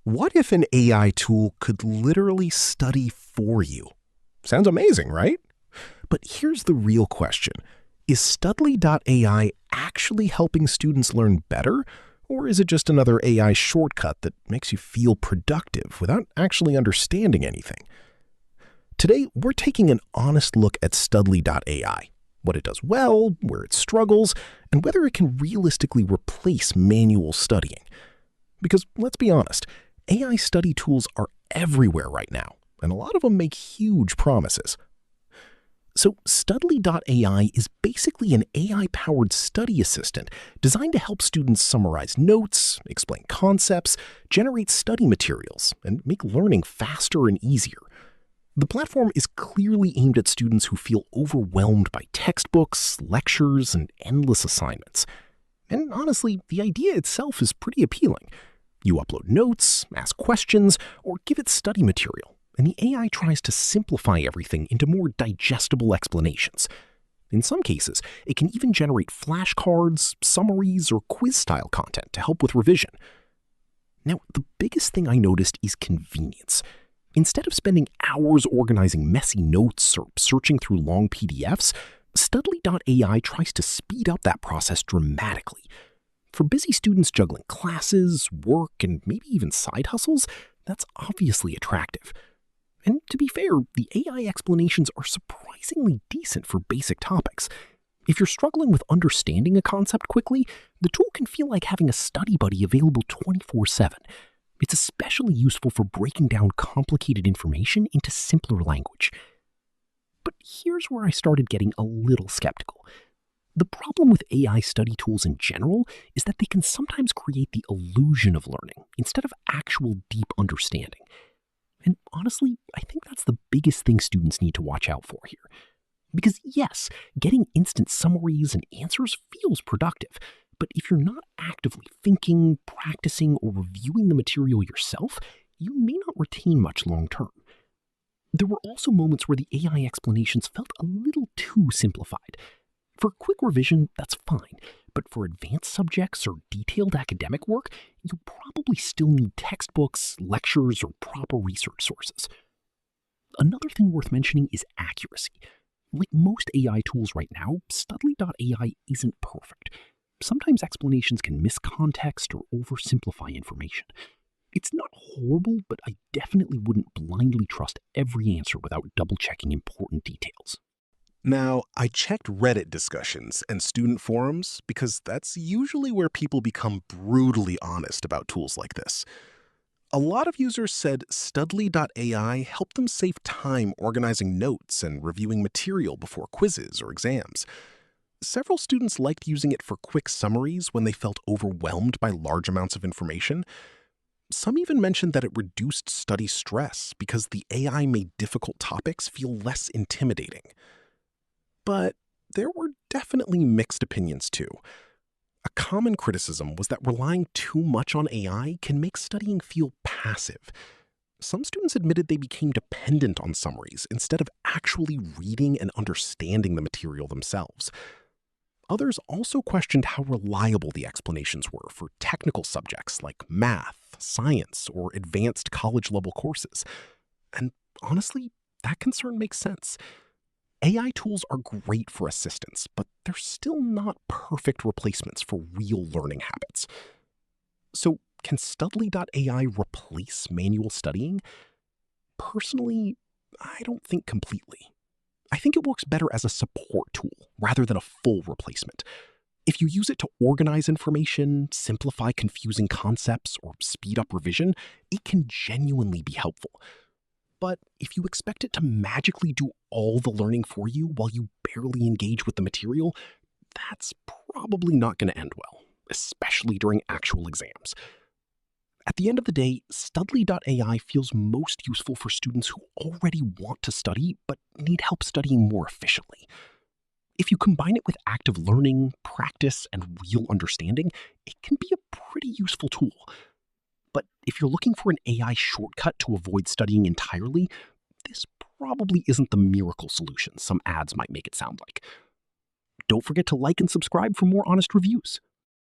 What if an AI tool could literally study for you? Sounds amazing, right? But here's the real question. Is Studly.ai actually helping students learn better? Or is it just another AI shortcut that makes you feel productive without actually understanding anything? Today, we're taking an honest look at Studly.ai, what it does well, where it struggles, and whether it can realistically replace manual studying. Because let's be honest, AI study tools are everywhere right now, and a lot of them make huge promises. So Studly.ai is basically an AI-powered study assistant designed to help students summarize notes, explain concepts, generate study materials, and make learning faster and easier. The platform is clearly aimed at students who feel overwhelmed by textbooks, lectures, and endless assignments. And honestly, the idea itself is pretty appealing. You upload notes, ask questions, or give it study material, and the AI tries to simplify everything into more digestible explanations. In some cases, it can even generate flashcards, summaries, or quiz-style content to help with revision. Now, the biggest thing I noticed is convenience. Instead of spending hours organizing messy notes or searching through long PDFs, Studly.ai tries to speed up that process dramatically. For busy students juggling classes, work, and maybe even side hustles, that's obviously attractive. And to be fair, the AI explanations are surprisingly decent for basic topics. If you're struggling with understanding a concept quickly, the tool can feel like having a study buddy available 24/7. It's especially useful for breaking down complicated information into simpler language. But here's where I started getting a little skeptical. The problem with AI study tools in general is that they can sometimes create the illusion of learning instead of actual deep understanding. And honestly, I think that's the biggest thing students need to watch out for here. Because yes, getting instant summaries and answers feels productive, but if you're not actively thinking, practicing, or reviewing the material yourself, you may not retain much long term. There were also moments where the AI explanations felt a little too simplified. For quick revision, that's fine, but for advanced subjects or detailed academic work, you'll probably still need textbooks, lectures, or proper research sources. Another thing worth mentioning is accuracy. Like most AI tools right now, Studly.ai isn't perfect. Sometimes explanations can miss context or oversimplify information. It's not horrible, but I definitely wouldn't blindly trust every answer without double-checking important details. Now, I checked Reddit discussions and student forums because that's usually where people become brutally honest about tools like this. A lot of users said Studly.ai helped them save time organizing notes and reviewing material before quizzes or exams. Several students liked using it for quick summaries when they felt overwhelmed by large amounts of information. Some even mentioned that it reduced study stress because the AI made difficult topics feel less intimidating. But there were definitely mixed opinions too. A common criticism was that relying too much on AI can make studying feel passive. Some students admitted they became dependent on summaries instead of actually reading and understanding the material themselves. Others also questioned how reliable the explanations were for technical subjects like math, science, or advanced college-level courses. And honestly, that concern makes sense. AI tools are great for assistance, but they're still not perfect replacements for real learning habits. So, can Studly.ai replace manual studying? Personally, I don't think completely. I think it works better as a support tool rather than a full replacement. If you use it to organize information, simplify confusing concepts, or speed up revision, it can genuinely be helpful. But if you expect it to magically do all the learning for you while you barely engage with the material, that's probably not going to end well, especially during actual exams. At the end of the day, Studly.ai feels most useful for students who already want to study but need help studying more efficiently. If you combine it with active learning, practice, and real understanding, it can be a pretty useful tool. But if you're looking for an AI shortcut to avoid studying entirely, this probably isn't the miracle solution some ads might make it sound like. Don't forget to like and subscribe for more honest reviews.